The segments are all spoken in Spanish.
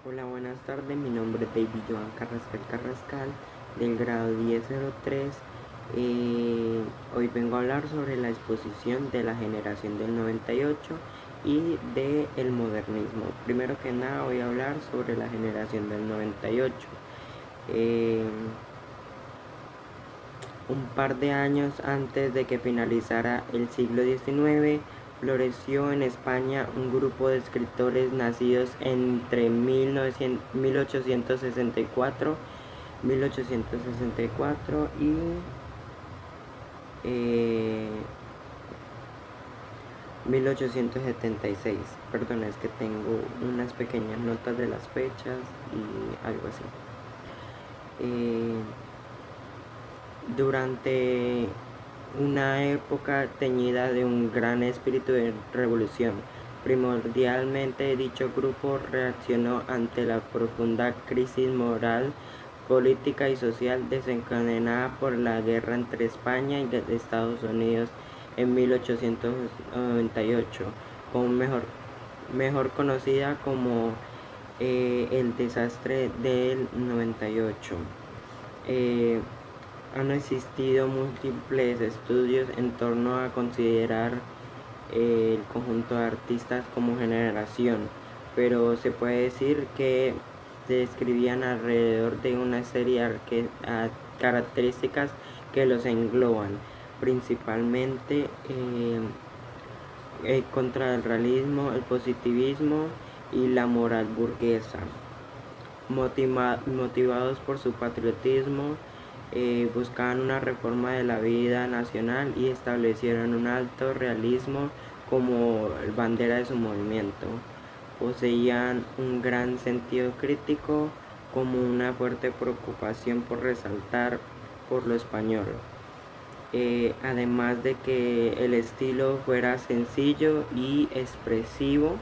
Hola, buenas tardes. Mi nombre es David Joan Carrascal, del grado 1003. Hoy vengo a hablar sobre la exposición de la generación del 98 y del modernismo. Primero que nada voy a hablar sobre la generación del 98. Eh, un par de años antes de que finalizara el siglo XIX, floreció en España un grupo de escritores nacidos entre 1864 y eh, 1876. Perdón, es que tengo unas pequeñas notas de las fechas y algo así. Eh, Durante una época teñida de un gran espíritu de revolución. Primordialmente dicho grupo reaccionó ante la profunda crisis moral, política y social desencadenada por la guerra entre España y Estados Unidos en 1898, con mejor conocida como el desastre del 98. Eh, Han existido múltiples estudios en torno a considerar el conjunto de artistas como generación, pero se puede decir que se describían alrededor de una serie de características que los engloban, principalmente contra el realismo, el positivismo y la moral burguesa. Motivados por su patriotismo, buscaban una reforma de la vida nacional y establecieron un alto realismo como bandera de su movimiento. Poseían un gran sentido crítico como una fuerte preocupación por resaltar por lo español. Además de que el estilo fuera sencillo y expresivo,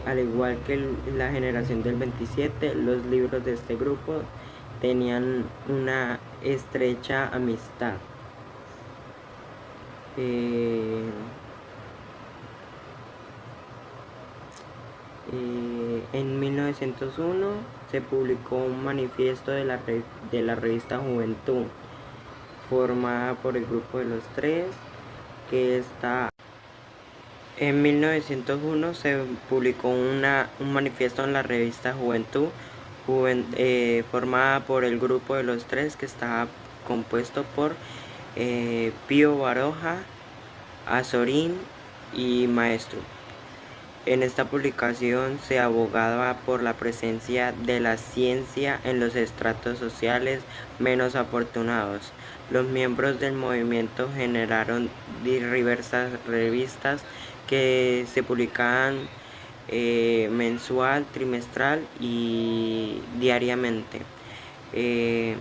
al igual que la generación del 27, los libros de este grupo tenían una estrecha amistad. Eh, en 1901 se publicó un manifiesto de la revista Juventud, formada por el grupo de los tres, que está... En 1901 se publicó un manifiesto en la revista Juventud, formada por el grupo de los tres, que estaba compuesto por Pío Baroja, Azorín y Maestro. En esta publicación se abogaba por la presencia de la ciencia en los estratos sociales menos afortunados. Los miembros del movimiento generaron diversas revistas que se publicaban mensual, trimestral y diariamente. Eh,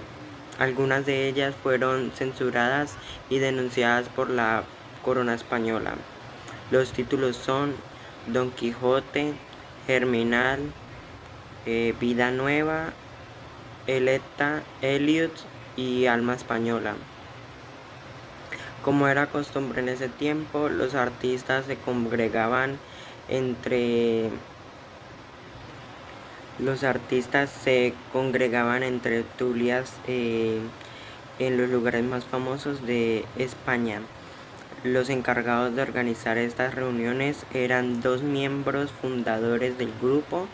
Algunas de ellas fueron censuradas y denunciadas por la corona española. Los títulos son Don Quijote, Germinal, Vida Nueva, Electa, Eliot y Alma Española. Como era costumbre en ese tiempo, los artistas se congregaban entre tertulias en los lugares más famosos de España. Los encargados de organizar estas reuniones eran dos miembros fundadores del grupo,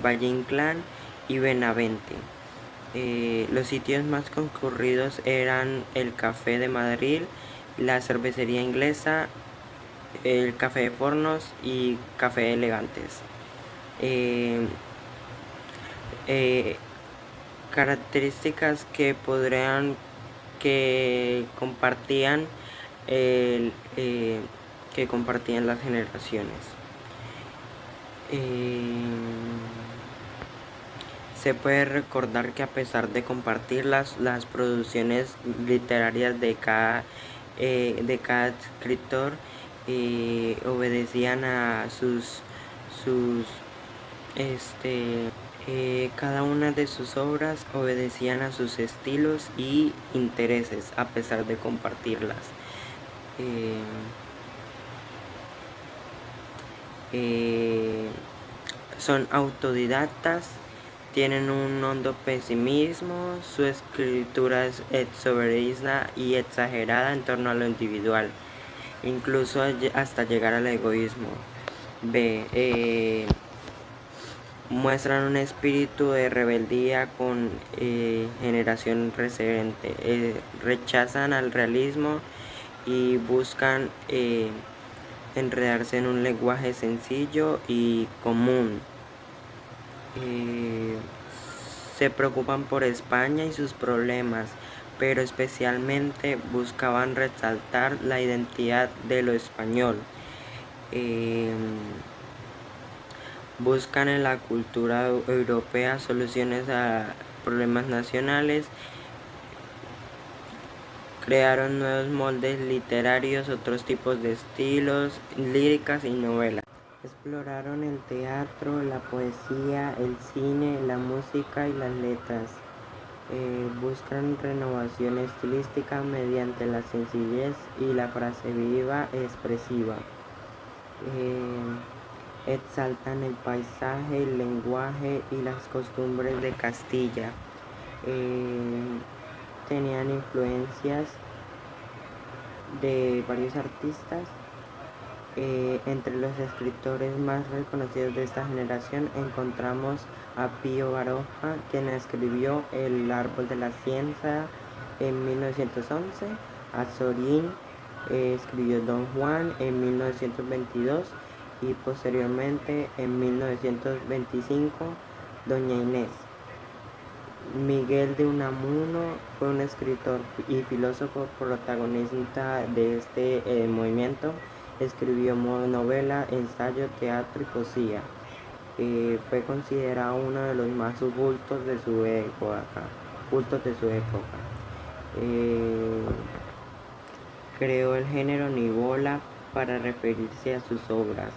Valle Inclán y Benavente. Los sitios más concurridos eran el Café de Madrid, la Cervecería Inglesa, el Café de Fornos y Café Elegantes. Eh, Características que compartían el, que compartían las generaciones. Se puede recordar que a pesar de compartir las producciones literarias de cada escritor, obedecían a cada una de sus obras obedecían a sus estilos y intereses a pesar de compartirlas. son autodidactas, tienen un hondo pesimismo, su escritura es exuberante y exagerada en torno a lo individual, incluso hasta llegar al egoísmo. B. Muestran un espíritu de rebeldía con generación referente. Rechazan al realismo y buscan enredarse en un lenguaje sencillo y común. Se preocupan por España y sus problemas, pero especialmente buscaban resaltar la identidad de lo español. Buscan en la cultura europea soluciones a problemas nacionales. Crearon nuevos moldes literarios, otros tipos de estilos, líricas y novelas. Exploraron el teatro, la poesía, el cine, la música y las letras. Buscan renovación estilística mediante la sencillez y la frase viva e expresiva. Exaltan el paisaje, el lenguaje y las costumbres de Castilla. Tenían influencias de varios artistas. Entre los escritores más reconocidos de esta generación encontramos a Pío Baroja, quien escribió El árbol de la ciencia en 1911, a Sorín, escribió Don Juan en 1922 y posteriormente en 1925 Doña Inés. Miguel de Unamuno fue un escritor y filósofo protagonista de este movimiento. Escribió novela, ensayo, teatro y poesía. Fue considerado uno de los más cultos de su época. Creó el género Nivola para referirse a sus obras.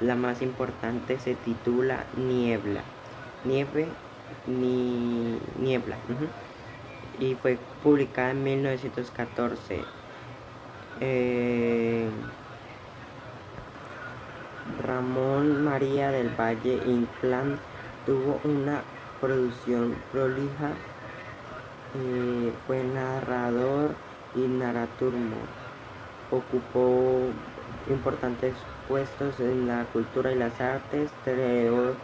La más importante se titula Niebla. Niebla. Y fue publicada en 1914. Ramón María del Valle Inclán tuvo una producción prolija. Fue narrador y narraturmo. Ocupó importantes puestos en la cultura y las artes. Creó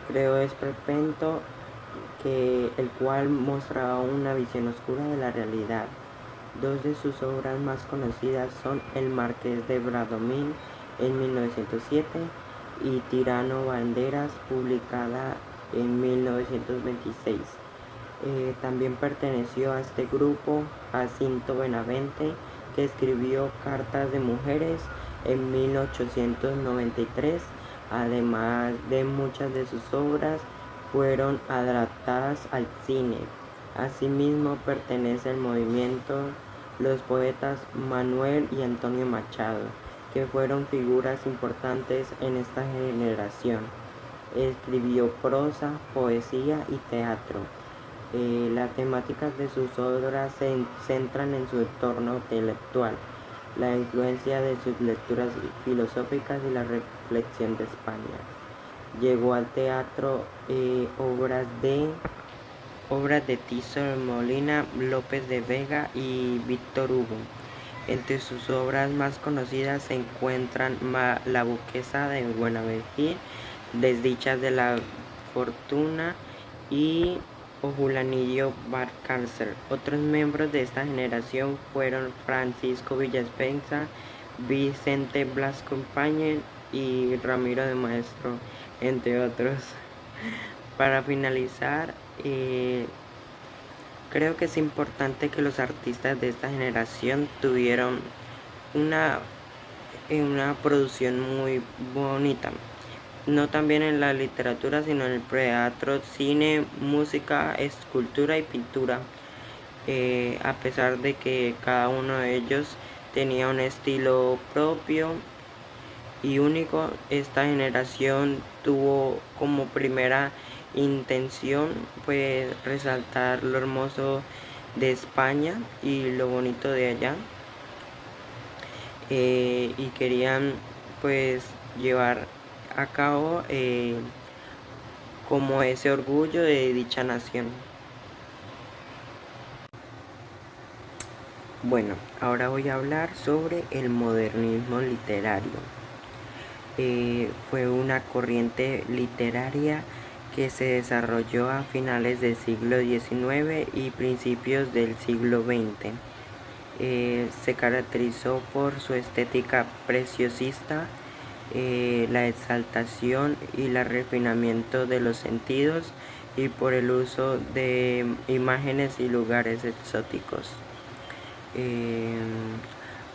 creó esperpento, el cual mostraba una visión oscura de la realidad. Dos de sus obras más conocidas son El Marqués de Bradomín en 1907 y Tirano Banderas, publicada en 1926. También perteneció a este grupo Jacinto Benavente, que escribió Cartas de Mujeres en 1893. Además de muchas de sus obras fueron adaptadas al cine. Asimismo pertenece al movimiento los poetas Manuel y Antonio Machado, que fueron figuras importantes en esta generación. Escribió prosa, poesía y teatro. Las temáticas de sus obras se centran en su entorno intelectual, la influencia de sus lecturas filosóficas y la reflexión de España. Llegó al teatro obras de Tirso de Molina, López de Vega y Víctor Hugo. Entre sus obras más conocidas se encuentran La Duquesa de Buenaventura, Desdichas de la Fortuna y Julanillo Barcárcel. Otros miembros de esta generación fueron Francisco Villaspensa, Vicente Blasco España y Ramiro de Maestro, entre otros. Para finalizar, creo que es importante que los artistas de esta generación tuvieron una producción muy bonita, no también en la literatura, sino en el teatro, cine, música, escultura y pintura. A pesar de que cada uno de ellos tenía un estilo propio y único, esta generación tuvo como primera intención pues resaltar lo hermoso de España y lo bonito de allá. y querían pues llevar a cabo como ese orgullo de dicha nación. Bueno, ahora voy a hablar sobre el modernismo literario. Fue una corriente literaria que se desarrolló a finales del siglo XIX y principios del siglo XX. Se caracterizó por su estética preciosista, la exaltación y el refinamiento de los sentidos y por el uso de imágenes y lugares exóticos.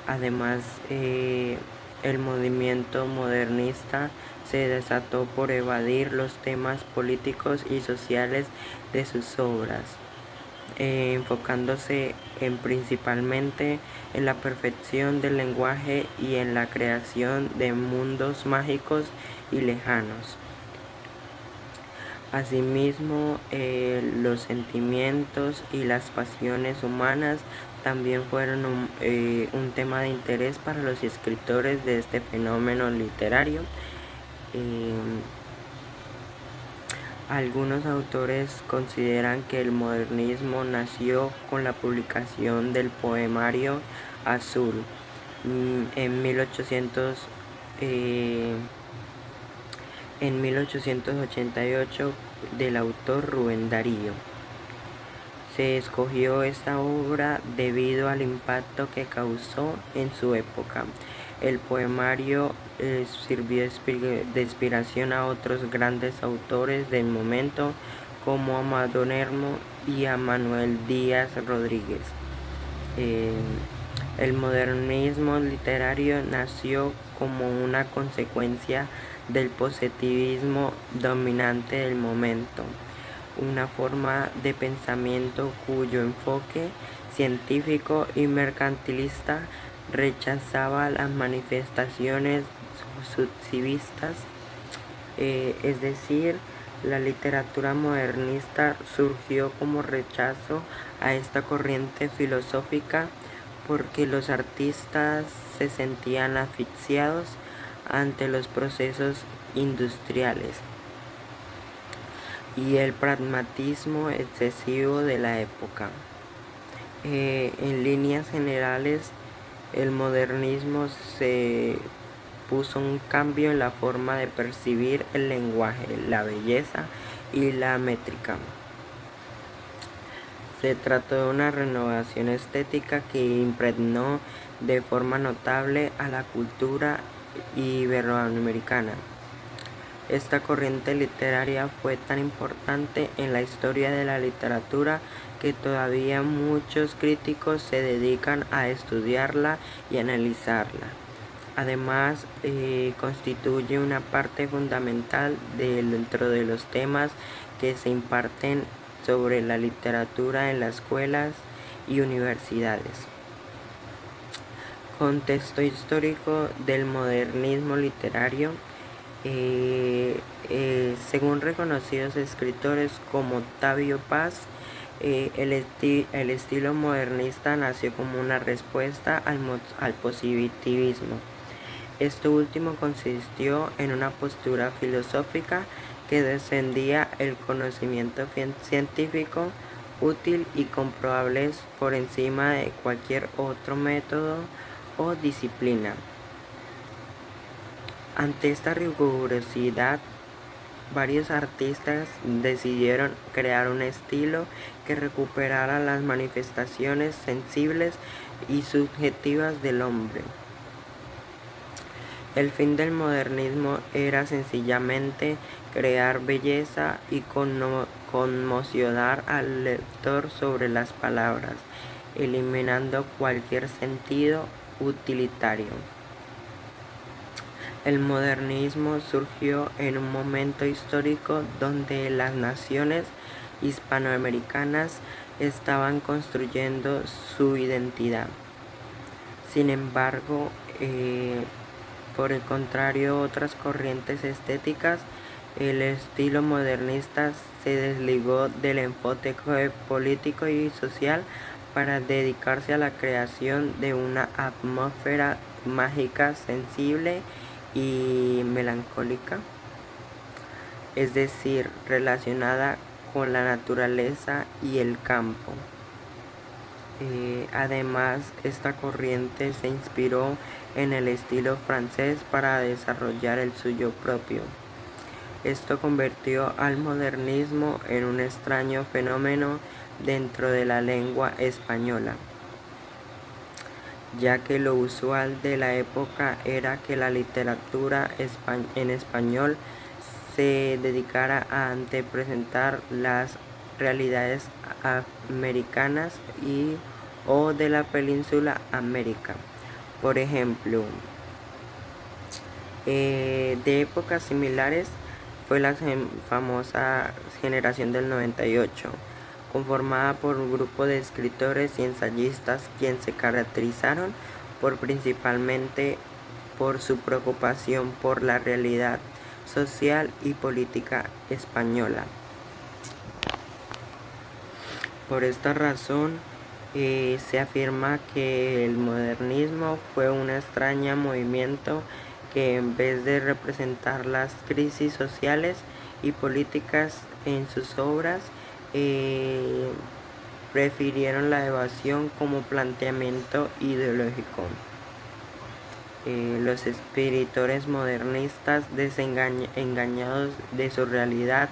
Además, el movimiento modernista se desató por evadir los temas políticos y sociales de sus obras, enfocándose principalmente en la perfección del lenguaje y en la creación de mundos mágicos y lejanos. Asimismo, los sentimientos y las pasiones humanas también fueron un tema de interés para los escritores de este fenómeno literario. Algunos autores consideran que el modernismo nació con la publicación del poemario Azul en 1888 del autor Rubén Darío. Se escogió esta obra debido al impacto que causó en su época. El poemario sirvió de inspiración a otros grandes autores del momento como a Amado Nervo y a Manuel Díaz Rodríguez. El modernismo literario nació como una consecuencia del positivismo dominante del momento, una forma de pensamiento cuyo enfoque científico y mercantilista rechazaba las manifestaciones subjetivistas, es decir, la literatura modernista surgió como rechazo a esta corriente filosófica porque los artistas se sentían asfixiados ante los procesos industriales y el pragmatismo excesivo de la época. En líneas generales, el modernismo se puso un cambio en la forma de percibir el lenguaje, la belleza y la métrica. Se trató de una renovación estética que impregnó de forma notable a la cultura iberoamericana. Esta corriente literaria fue tan importante en la historia de la literatura que todavía muchos críticos se dedican a estudiarla y analizarla. Además, constituye una parte fundamental dentro de los temas que se imparten sobre la literatura en las escuelas y universidades. Contexto histórico del modernismo literario. Según reconocidos escritores como Octavio Paz, el estilo modernista nació como una respuesta al positivismo. Esto último consistió en una postura filosófica que defendía el conocimiento científico útil y comprobable por encima de cualquier otro método o disciplina. Ante esta rigurosidad, varios artistas decidieron crear un estilo que recuperara las manifestaciones sensibles y subjetivas del hombre. El fin del modernismo era sencillamente crear belleza y conmocionar al lector sobre las palabras, eliminando cualquier sentido utilitario. El modernismo surgió en un momento histórico donde las naciones hispanoamericanas estaban construyendo su identidad. Sin embargo, por el contrario, otras corrientes estéticas, el estilo modernista se desligó del enfoque político y social para dedicarse a la creación de una atmósfera mágica, sensible y melancólica, es decir, relacionada con la naturaleza y el campo. Además, esta corriente se inspiró en el estilo francés para desarrollar el suyo propio. Esto convirtió al modernismo en un extraño fenómeno dentro de la lengua española, ya que lo usual de la época era que la literatura en español se dedicara a representar las realidades americanas o de la península América. Por ejemplo, de épocas similares fue la famosa generación del 98, conformada por un grupo de escritores y ensayistas quienes se caracterizaron principalmente por su preocupación por la realidad social y política española. Por esta razón, se afirma que el modernismo fue un extraño movimiento que, en vez de representar las crisis sociales y políticas en sus obras, prefirieron la evasión como planteamiento ideológico. Los escritores modernistas, desengañados de su realidad,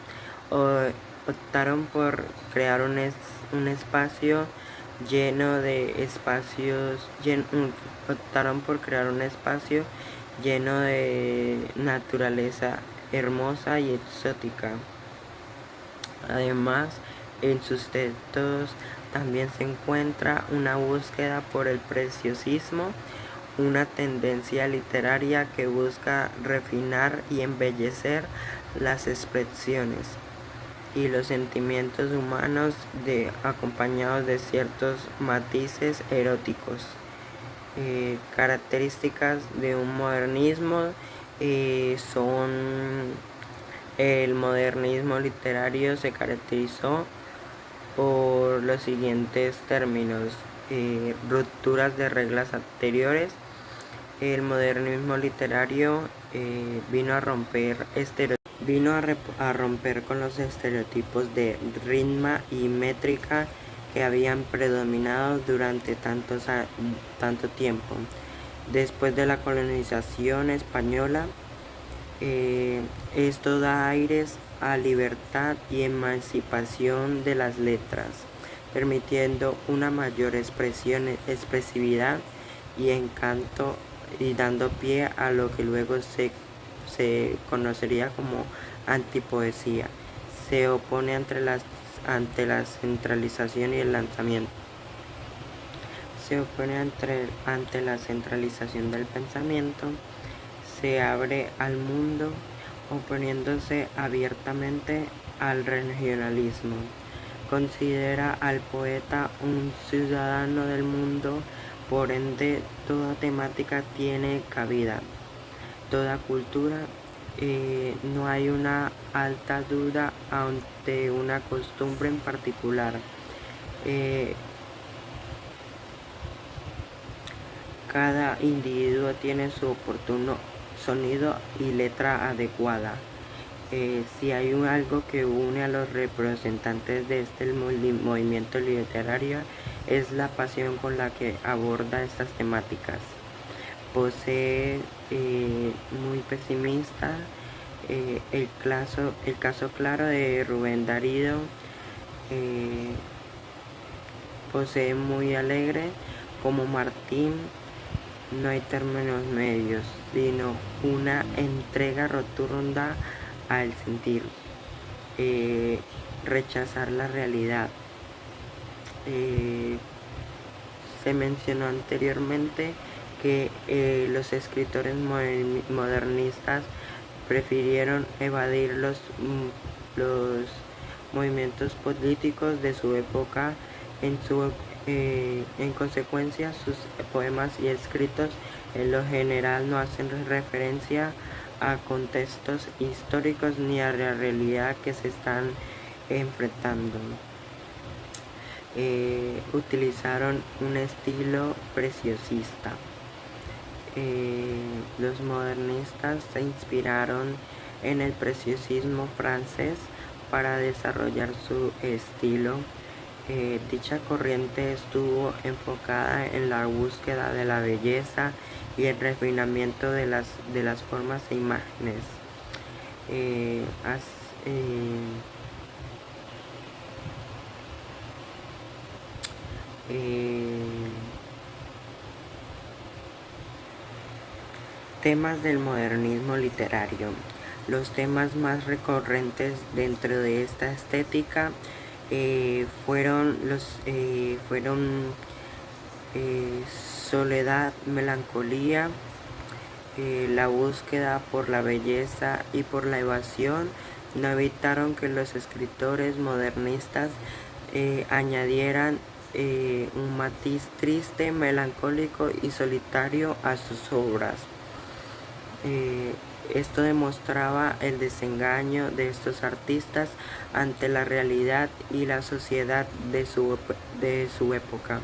optaron por crear un espacio lleno de naturaleza hermosa y exótica. Además, en sus textos también se encuentra una búsqueda por el preciosismo, una tendencia literaria que busca refinar y embellecer las expresiones y los sentimientos humanos acompañados de ciertos matices eróticos. Características de un modernismo son: el modernismo literario se caracterizó por los siguientes términos: rupturas de reglas anteriores. El modernismo literario vino a romper con los estereotipos de ritmo y métrica que habían predominado durante tanto tiempo. Después de la colonización española, esto da aires a libertad y emancipación de las letras, permitiendo una mayor expresividad y encanto, y dando pie a lo que luego se conocería como antipoesía. Se opone ante la centralización y el lanzamiento. Se opone ante la centralización del pensamiento. Se abre al mundo, oponiéndose abiertamente al regionalismo. Considera al poeta un ciudadano del mundo, por ende toda temática tiene cabida, toda cultura. No hay una alta duda ante una costumbre en particular. Cada individuo tiene su oportuno sonido y letra adecuada. Si hay algo que une a los representantes de este movimiento literario, es la pasión con la que aborda estas temáticas. Posee muy pesimista, el caso claro de Rubén Darío. Posee muy alegre, como Martín. No hay términos medios, sino una entrega rotunda al sentir, rechazar la realidad. Se mencionó anteriormente que los escritores modernistas prefirieron evadir los movimientos políticos de su época. En consecuencia, sus poemas y escritos en lo general no hacen referencia a contextos históricos ni a la realidad que se están enfrentando. Utilizaron un estilo preciosista. Los modernistas se inspiraron en el preciosismo francés para desarrollar su estilo. Dicha corriente estuvo enfocada en la búsqueda de la belleza y el refinamiento de las formas e imágenes. Temas del modernismo literario. Los temas más recurrentes dentro de esta estética fueron soledad, melancolía, la búsqueda por la belleza y por la evasión. No evitaron que los escritores modernistas añadieran un matiz triste, melancólico y solitario a sus obras. Esto demostraba el desengaño de estos artistas ante la realidad y la sociedad de su época.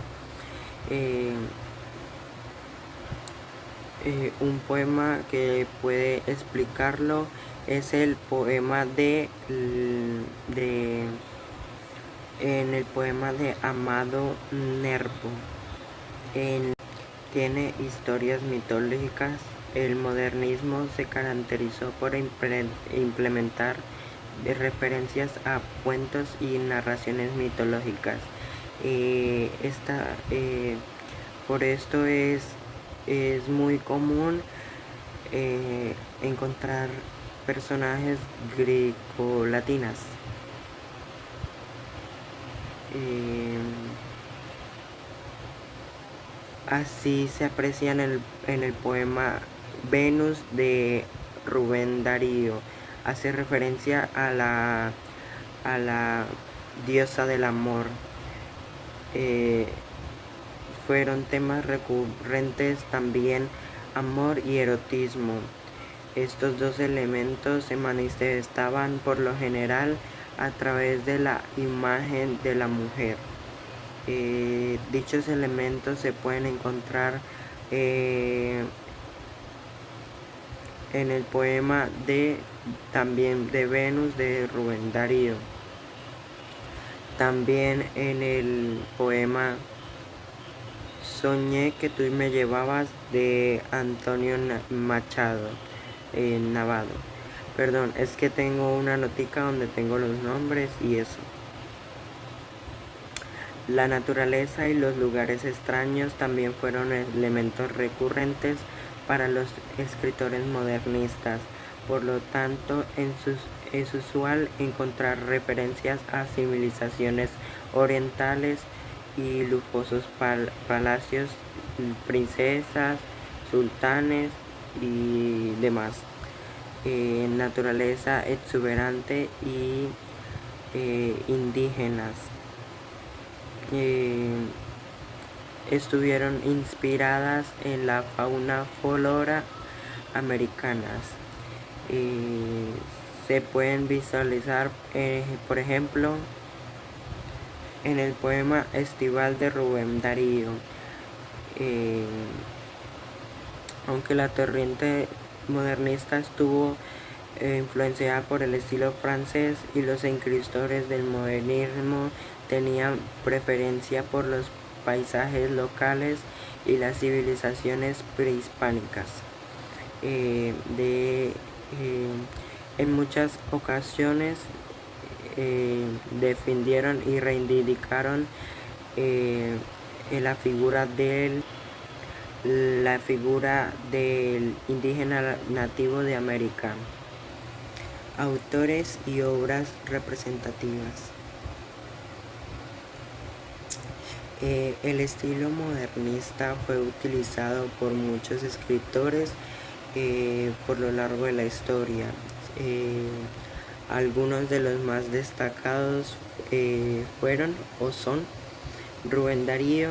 Un poema que puede explicarlo es el poema en el poema de Amado Nervo. Tiene historias mitológicas. El modernismo se caracterizó por implementar referencias a cuentos y narraciones mitológicas. Por esto es muy común encontrar personajes grecolatinas. Así se aprecia en el poema Venus de Rubén Darío. Hace referencia a la diosa del amor. Fueron temas recurrentes también amor y erotismo. Estos dos elementos se manifestaban por lo general a través de la imagen de la mujer. Dichos elementos se pueden encontrar en el poema también de Venus de Rubén Darío. También en el poema Soñé que tú me llevabas de Antonio Machado Navado. Perdón, es que tengo una notica donde tengo los nombres y eso. La naturaleza y los lugares extraños también fueron elementos recurrentes para los escritores modernistas. Por lo tanto, es usual encontrar referencias a civilizaciones orientales y lujosos palacios, princesas, sultanes y demás. Naturaleza exuberante y indígenas. Estuvieron inspiradas en la fauna flora americanas. Se pueden visualizar, por ejemplo, en el poema Estival de Rubén Darío. Aunque la corriente modernista estuvo influenciada por el estilo francés y los escritores del modernismo tenían preferencia por los paisajes locales y las civilizaciones prehispánicas. En muchas ocasiones defendieron y reivindicaron la figura del indígena nativo de América. Autores y obras representativas. El estilo modernista fue utilizado por muchos escritores por lo largo de la historia. Algunos de los más destacados fueron o son Rubén Darío,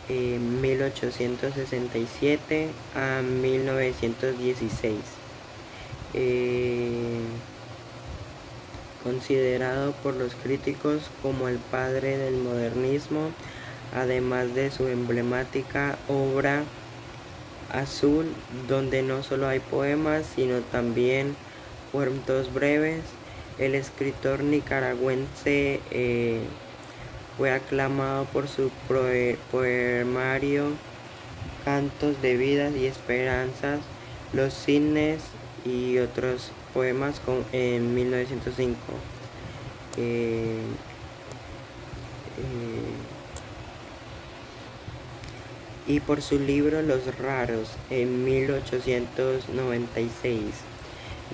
1867 a 1916. Considerado por los críticos como el padre del modernismo, además de su emblemática obra Azul, donde no solo hay poemas, sino también cuentos breves. El escritor nicaragüense fue aclamado por su poemario Cantos de Vidas y Esperanzas, Los Cisnes y otros poemas en 1905. Y por su libro Los Raros en 1896,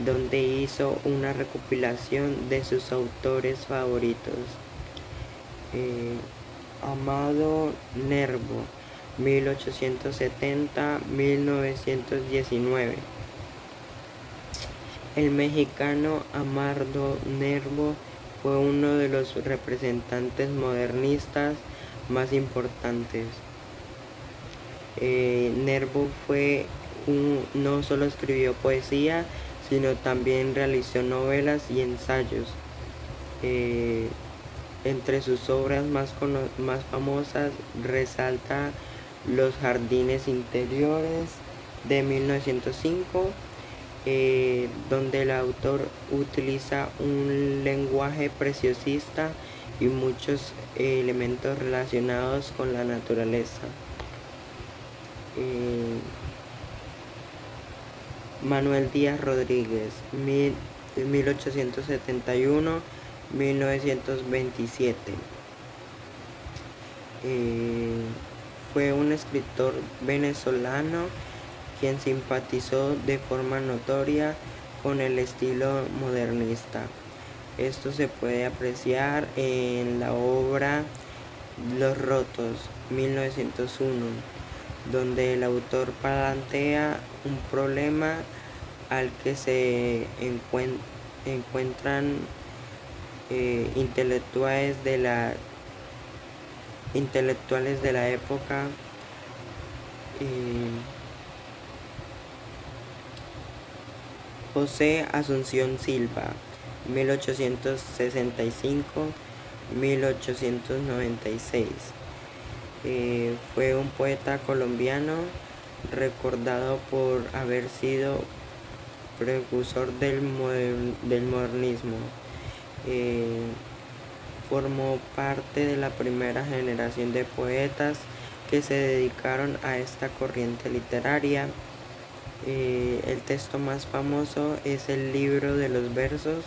donde hizo una recopilación de sus autores favoritos. Amado Nervo, 1870-1919. El mexicano Amado Nervo fue uno de los representantes modernistas más importantes. Nervo no solo escribió poesía, sino también realizó novelas y ensayos. Entre sus obras más famosas resalta Los Jardines Interiores de 1905, donde el autor utiliza un lenguaje preciosista y muchos elementos relacionados con la naturaleza. Manuel Díaz Rodríguez, 1871-1927. Fue un escritor venezolano quien simpatizó de forma notoria con el estilo modernista. Esto se puede apreciar en la obra Los Rotos, 1901, donde el autor plantea un problema al que se encuentran intelectuales de la época. José Asunción Silva, 1865-1896. Fue un poeta colombiano recordado por haber sido precursor del modernismo. Formó parte de la primera generación de poetas que se dedicaron a esta corriente literaria. El texto más famoso es el libro de los versos,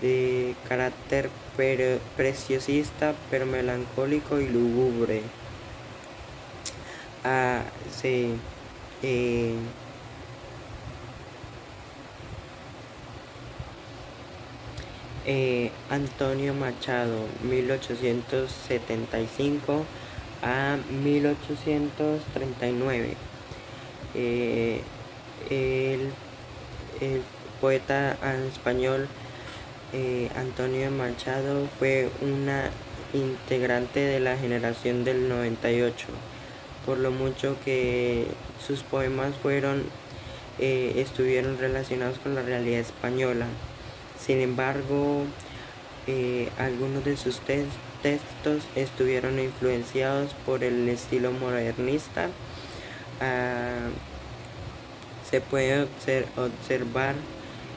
de carácter preciosista, pero melancólico y lúgubre. Antonio Machado, 1875-1839. El poeta español Antonio Machado fue una integrante de la generación del 98, por lo mucho que sus poemas estuvieron relacionados con la realidad española. Sin embargo, algunos de sus textos estuvieron influenciados por el estilo modernista. Se puede observar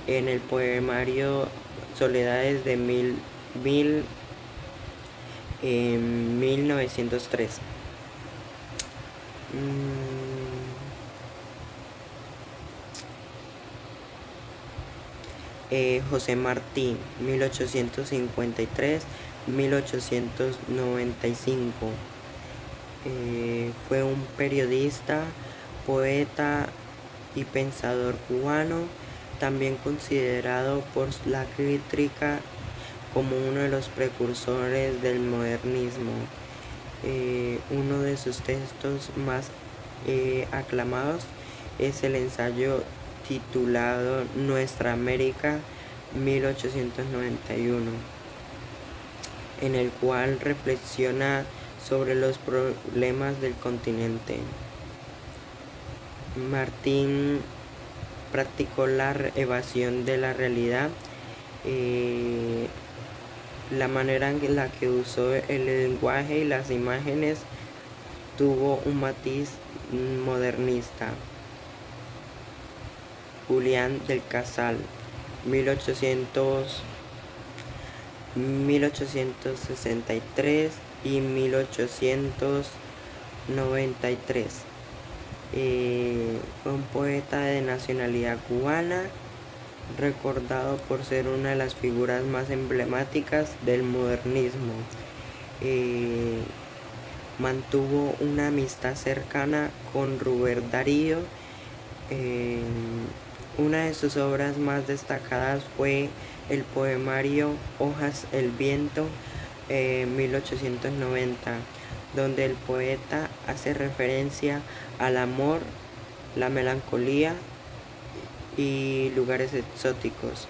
en el poemario Soledades de 1903. José Martí, 1853-1895. Fue un periodista, poeta y pensador cubano, también considerado por la crítica como uno de los precursores del modernismo. Uno de sus textos más aclamados es el ensayo titulado Nuestra América, 1891, en el cual reflexiona sobre los problemas del continente. Martín practicó la evasión de la realidad. La manera en la que usó el lenguaje y las imágenes tuvo un matiz modernista. Julián del Casal, 1863 y 1893. Fue un poeta de nacionalidad cubana, recordado por ser una de las figuras más emblemáticas del modernismo. Mantuvo una amistad cercana con Rubén Darío. Una de sus obras más destacadas fue el poemario Hojas el Viento, 1890, donde el poeta hace referencia al amor, la melancolía y lugares exóticos.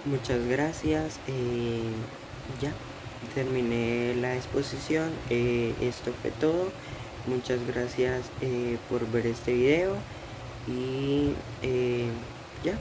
Muchas gracias. Ya terminé la exposición. Esto fue todo. Muchas gracias por ver este video y ya.